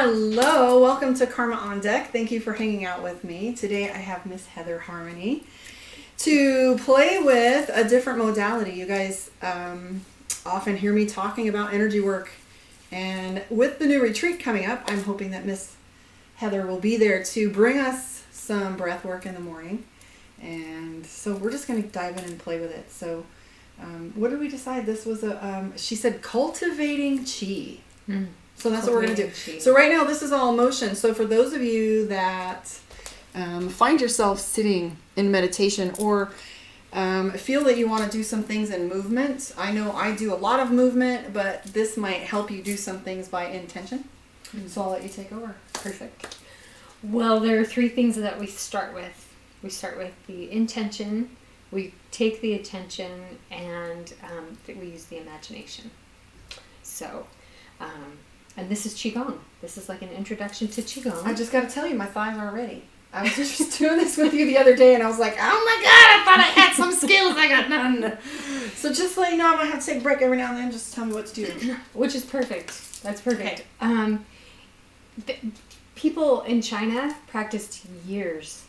Hello, welcome to Karma on Deck. Thank you for hanging out with me. Today I have Miss Heather Harmony to play with a different modality. You guys often hear me talking about energy work, and with the new retreat coming up, I'm hoping that Miss Heather will be there to bring us some breath work in the morning. And so we're just going to dive in and play with it. So what did we decide? This was she said cultivating Qi. So that's what we're going to do. Qi. So right now this is all emotion. So for those of you that find yourself sitting in meditation or feel that you want to do some things in movement, I know I do a lot of movement, but this might help you do some things by intention. So I'll let you take over. Perfect. Well, there are three things that we start with. We start with the intention, we take the attention, and we use the imagination. So, and this is Qigong. This is like an introduction to Qigong. I just got to tell you, my thighs aren't ready. I was just doing this with you the other day, and I was like, oh my God, I thought I had some skills. I got none. So just let you know, I'm going to have to take a break every now and then. Just tell me what to do. Which is perfect. That's perfect. Okay. People in China practiced years.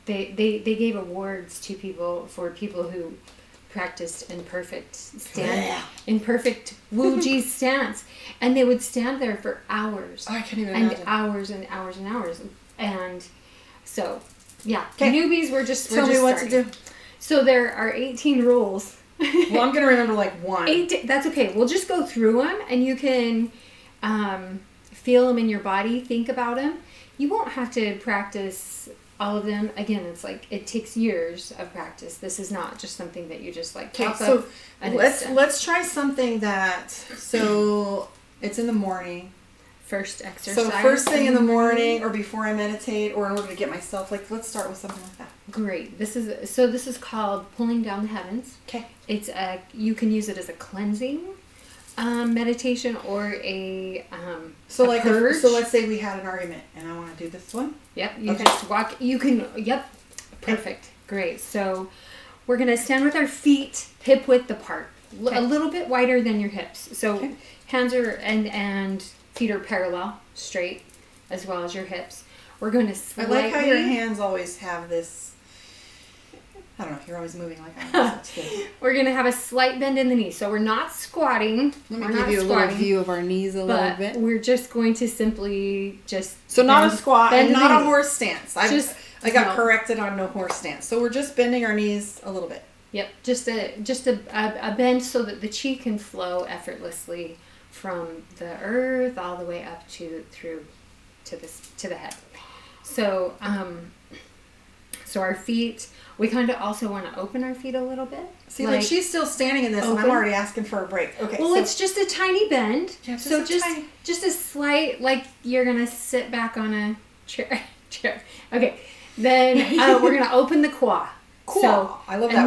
They gave awards to people who practiced in perfect Wu Ji stance, and they would stand there for hours. Oh, I can't even imagine. And hours and hours and hours. And so, yeah, newbies were just tell me what starting. to do. So there are 18 rules. Well, I'm gonna remember like one. That's okay. We'll just go through them, and you can feel them in your body. Think about them. You won't have to practice all of them. Again, it's like it takes years of practice. This is not just something that you just like pop up. Let's try something so it's in the morning. First exercise. So first thing in the morning or before I meditate or in order to get myself, let's start with something like that. Great. This is called pulling down the heavens. Okay. You can use it as a cleansing meditation or a so let's say we had an argument and I want to do this one. Yep. Just walk. You can. Yep. Perfect. Great. So we're gonna stand with our feet hip width apart, a little bit wider than your hips. So hands are and feet are parallel, straight, as well as your hips. We're going to slightly... I like how your hands always have this... I don't know, you're always moving like that. We're going to have a slight bend in the knee. So we're not squatting. Let me give you a little view of our knees a little bit. We're just going to simply just... So not a squat and not a horse stance. I got corrected on no horse stance. So we're just bending our knees a little bit. Yep, just a bend so that the Qi can flow effortlessly from the earth all the way up to the head. So so our feet, we kind of also want to open our feet a little bit. See, like she's still standing in this and I'm already asking for a break. Okay. Well, it's just a tiny bend. Yeah, just a slight, like you're gonna sit back on a chair. Okay. Then we're gonna open the Qi. So I love that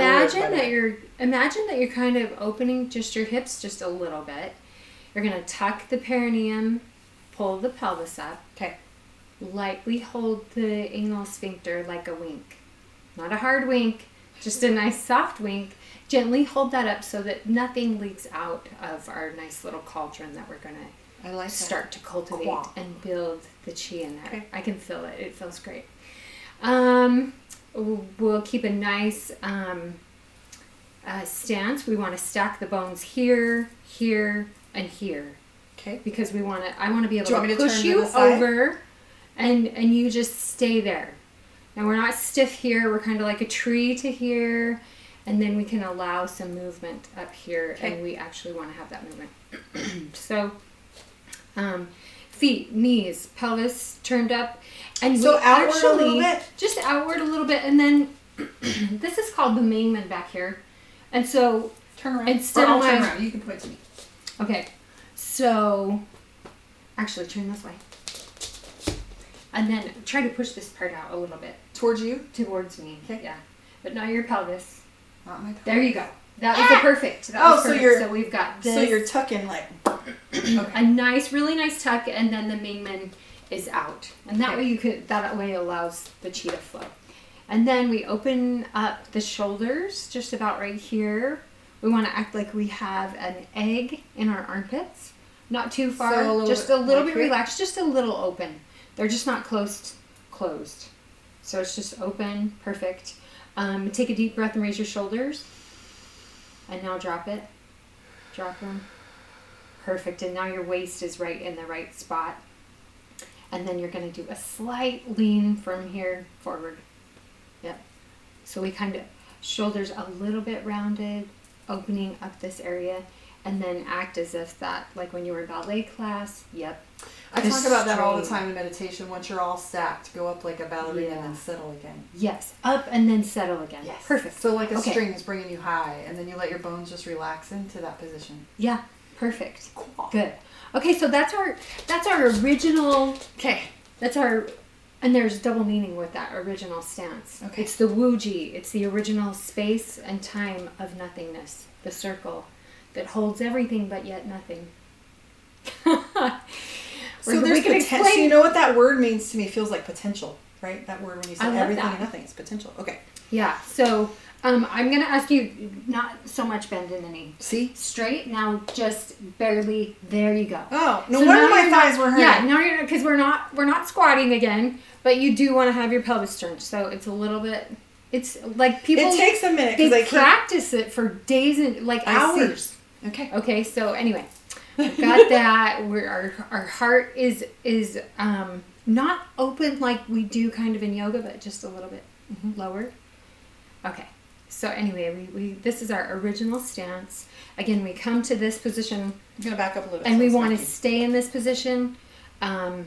imagine that you're kind of opening just your hips just a little bit. You're going to tuck the perineum, pull the pelvis up. Okay. Lightly hold the anal sphincter like a wink. Not a hard wink, just a nice soft wink. Gently hold that up so that nothing leaks out of our nice little cauldron that we're going to start to cultivate and build the Qi in there. Okay. I can feel it. It feels great. We'll keep a nice stance. We want to stack the bones here, here, and here. Okay. Because I want to be able to push you over and you just stay there. Now we're not stiff here. We're kind of like a tree to here. And then we can allow some movement up here. Okay. And we actually want to have that movement. So, feet, knees, pelvis turned up. And so outward a little bit? Just outward a little bit. And then this is called the Mingmen back here. And so turn around. Turn around. You can point to me. Okay, so actually turn this way. And then try to push this part out a little bit. Towards you? Towards me. Okay. Yeah. But not your pelvis. Not my pelvis. There you go. That was perfect. So we've got this. So you're tucking like... Okay. A nice, really nice tuck, and then the Mingmen is out. And that way allows the Qi to flow. And then we open up the shoulders just about right here. We want to act like we have an egg in our armpits. not too far, So just a little like bit here? relaxed, just a little open. They're just not closed. So it's just open, perfect. Take a deep breath and raise your shoulders. And now drop it. Drop them. Perfect. And now your waist is right in the right spot. And then you're going to do a slight lean from here forward. Yep. So we kind of, shoulders a little bit rounded, opening up this area. And then act as if that, like when you were in ballet class. Yep. I talk about that all the time in meditation. Once you're all stacked, go up like a ballerina and then settle again. Yes. Up and then settle again. Yes. Perfect. So like a string is bringing you high, and then you let your bones just relax into that position. Yeah. Perfect. Cool. Good. Okay, so that's our original. Okay. That's our, and there's double meaning with that original stance. Okay. It's the Wuji. It's the original space and time of nothingness. The circle that holds everything but yet nothing. So there's potential. So you know what that word means to me? Feels like potential, right? That word when you say everything and nothing is potential. Okay. Yeah. So I'm going to ask you not so much bend in the knee. See? Straight. Now just barely. There you go. Oh, no wonder my thighs were hurting. Yeah. Now you're, because we're not squatting again, but you do want to have your pelvis turned. So it's a little bit. It's like people. It takes a minute because they practice it for days and like hours. Okay. Okay. So anyway. We've got that. Our heart is not open like we do kind of in yoga, but just a little bit lower. Okay. So anyway, we this is our original stance. Again, we come to this position. I'm gonna back up a little bit. And we want to stay in this position. All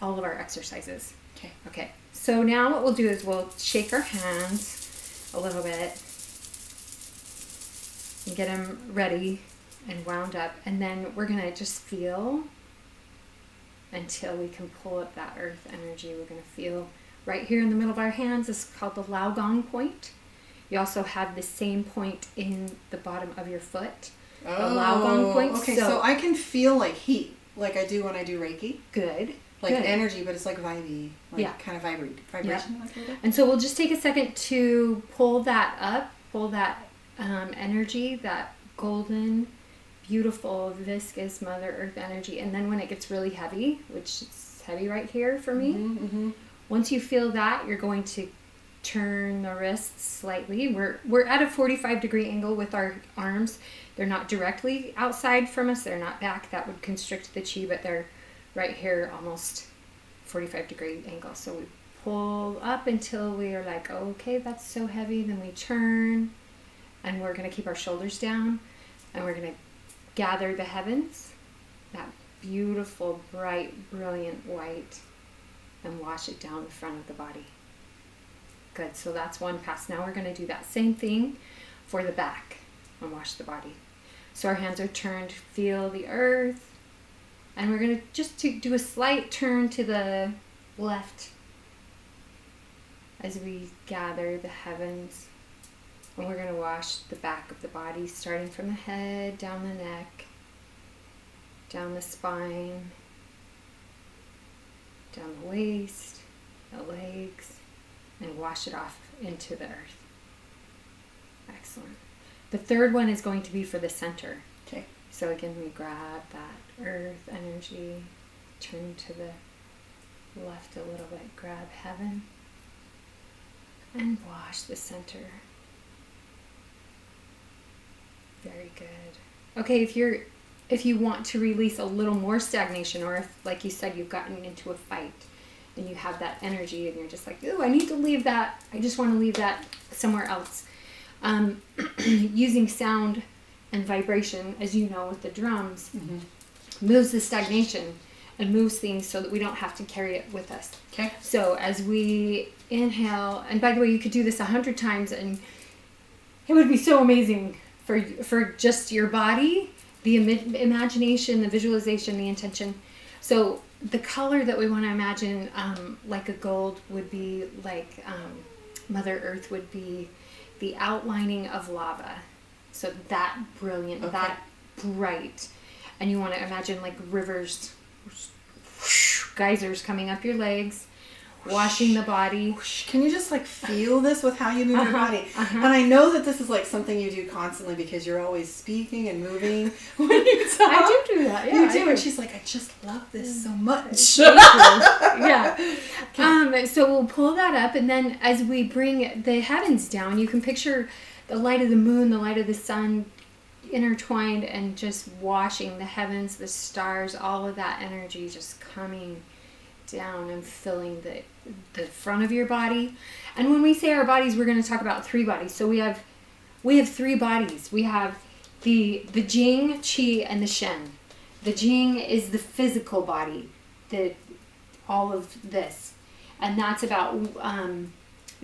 of our exercises. Okay. Okay. So now what we'll do is we'll shake our hands a little bit. And get them ready and wound up. And then we're going to just feel until we can pull up that earth energy. We're going to feel right here in the middle of our hands. This is called the Lao Gong point. You also have the same point in the bottom of your foot. The Lao Gong point. Okay, so I can feel like heat, like I do when I do Reiki. Good. Like energy, but it's like vibey. Like kind of vibration. Yep. And so we'll just take a second to pull that up, pull that energy, that golden, beautiful, viscous Mother Earth energy. And then when it gets really heavy, which is heavy right here for me, once you feel that, you're going to turn the wrists slightly. We're at a 45-degree angle with our arms. They're not directly outside from us. They're not back. That would constrict the chi, but they're right here, almost 45-degree angle. So we pull up until we are like, okay, that's so heavy. Then we turn. And we're going to keep our shoulders down, and we're going to gather the heavens, that beautiful, bright, brilliant white, and wash it down the front of the body. Good, so that's one pass. Now we're going to do that same thing for the back and wash the body. So our hands are turned, feel the earth, and we're going to just do a slight turn to the left as we gather the heavens. And we're going to wash the back of the body, starting from the head, down the neck, down the spine, down the waist, the legs, and wash it off into the earth. Excellent. The third one is going to be for the center. Okay. So again, we grab that earth energy, turn to the left a little bit, grab heaven, and wash the center. Very good. Okay, if you want to release a little more stagnation, or if, like you said, you've gotten into a fight and you have that energy and you're just like, ooh, I need to leave that. I just want to leave that somewhere else. Using sound and vibration, as you know, with the drums, moves the stagnation and moves things so that we don't have to carry it with us. Okay. So as we inhale, and by the way, you could do this 100 times and it would be so amazing for just your body, the imagination, the visualization, the intention. So the color that we want to imagine, like a gold, would be like Mother Earth would be the outlining of lava. So that brilliant, that bright. And you want to imagine like rivers, geysers coming up your legs, washing the body. Can you just like feel this with how you move your body? And I know that this is like something you do constantly because you're always speaking and moving when you talk. I do that, yeah. You do, and she's like, I just love this so much. Yeah. So we'll pull that up, and then as we bring the heavens down, you can picture the light of the moon, the light of the sun intertwined and just washing the heavens, the stars, all of that energy just coming down and filling the front of your body. And when we say our bodies, we're going to talk about 3 bodies. So we have 3 bodies. We have the Jing, Qi, and the Shen. The Jing is the physical body, all of this, and that's about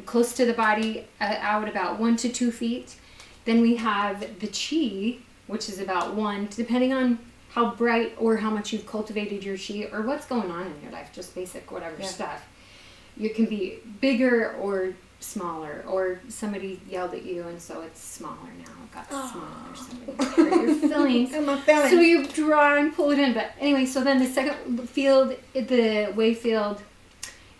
close to the body, out about 1 to 2 feet. Then we have the Qi, which is about 1, depending on how bright or how much you've cultivated your Qi or what's going on in your life, just basic whatever stuff. You can be bigger or smaller, or somebody yelled at you and so it's smaller now. It got smaller. Somebody hurt your feelings. So you draw and pull it in. But anyway, so then the second field, the wave field,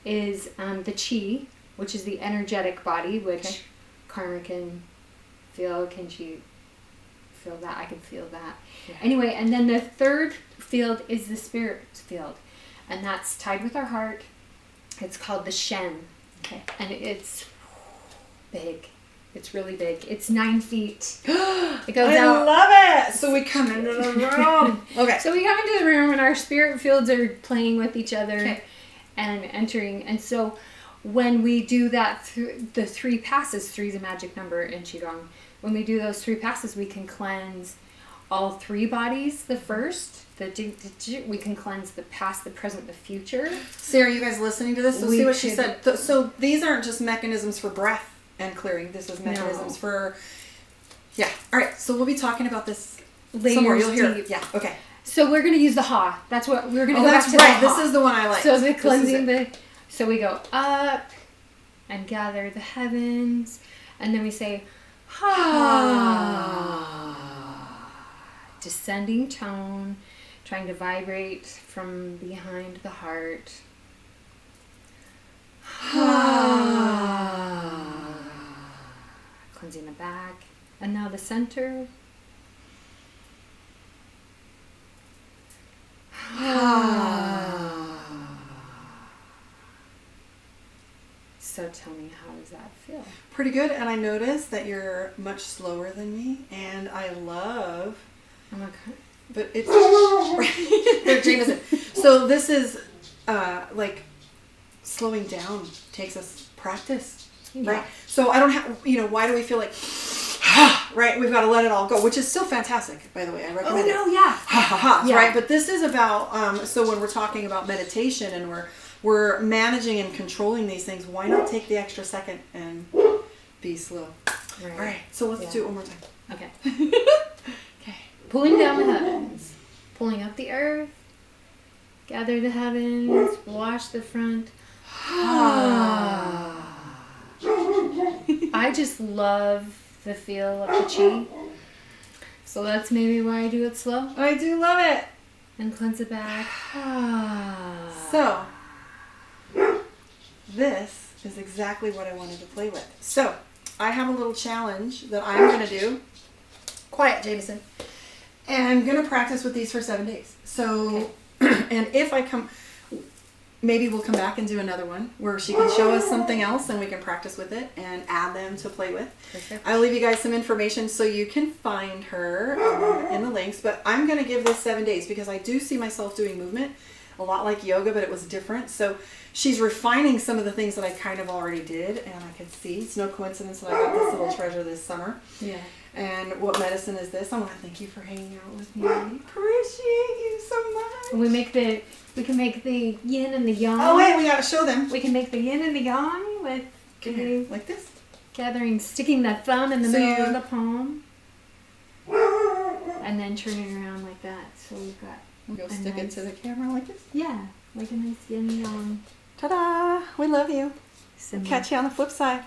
is the Qi, which is the energetic body, which Karma can feel. Can she feel that? I can feel that. Yeah. Anyway, and then the third field is the spirit field, and that's tied with our heart. It's called the Shen. Okay. And it's big. It's really big. It's 9 feet. It goes out. I love it. So we come into the room. Okay. So we come into the room and our spirit fields are playing with each other and entering. And so when we do that, the 3 passes, 3 is a magic number in Qigong. When we do those 3 passes, we can cleanse all 3 bodies. The first, we can cleanse the past, the present, the future. See, are you guys listening to this? So see what she said. So these aren't just mechanisms for breath and clearing. This is mechanisms for, All right. So we'll be talking about this somewhere. You'll hear. Yeah. Okay. So we're going to use the Ha. That's what we're going to go back to. Right. This is the one I like. So the cleansing, so we go up and gather the heavens, and then we say Ha. Descending tone, trying to vibrate from behind the heart. Cleansing the back. And now the center. So tell me, how does that feel? Pretty good. And I noticed that you're much slower than me, and I love... Okay. But it's... They're Jameson. So this is like slowing down takes us practice, right? So I don't have, why do we feel like, right? We've got to let it all go, which is still fantastic, by the way. I recommend it. Right? But this is about, so when we're talking about meditation and we're managing and controlling these things, why not take the extra second and be slow? Right. All right. So let's do it one more time. Okay. Pulling down the heavens, pulling up the earth, gather the heavens, wash the front. I just love the feel of the Qi. So that's maybe why I do it slow. I do love it. And cleanse it back. So, this is exactly what I wanted to play with. So, I have a little challenge that I'm going to do. Quiet, Jameson. And I'm going to practice with these for 7 days. So, and if I come, maybe we'll come back and do another one where she can show us something else and we can practice with it and add them to play with. Perfect. I'll leave you guys some information so you can find her in the links. But I'm going to give this 7 days because I do see myself doing movement a lot like yoga, but it was different. So she's refining some of the things that I kind of already did, and I can see. It's no coincidence that I got this little treasure this summer. Yeah. And what medicine is this? I want to thank you for hanging out with me. I appreciate you so much. We can make the yin and the yang. Oh wait, we gotta show them. We can make the yin and the yang with like this. Sticking the thumb in the middle of the palm, and then turning around like that. So we've got. Go stick it to the camera like this. Yeah, like a nice yin and yang. Ta-da! We love you. Catch you on the flip side.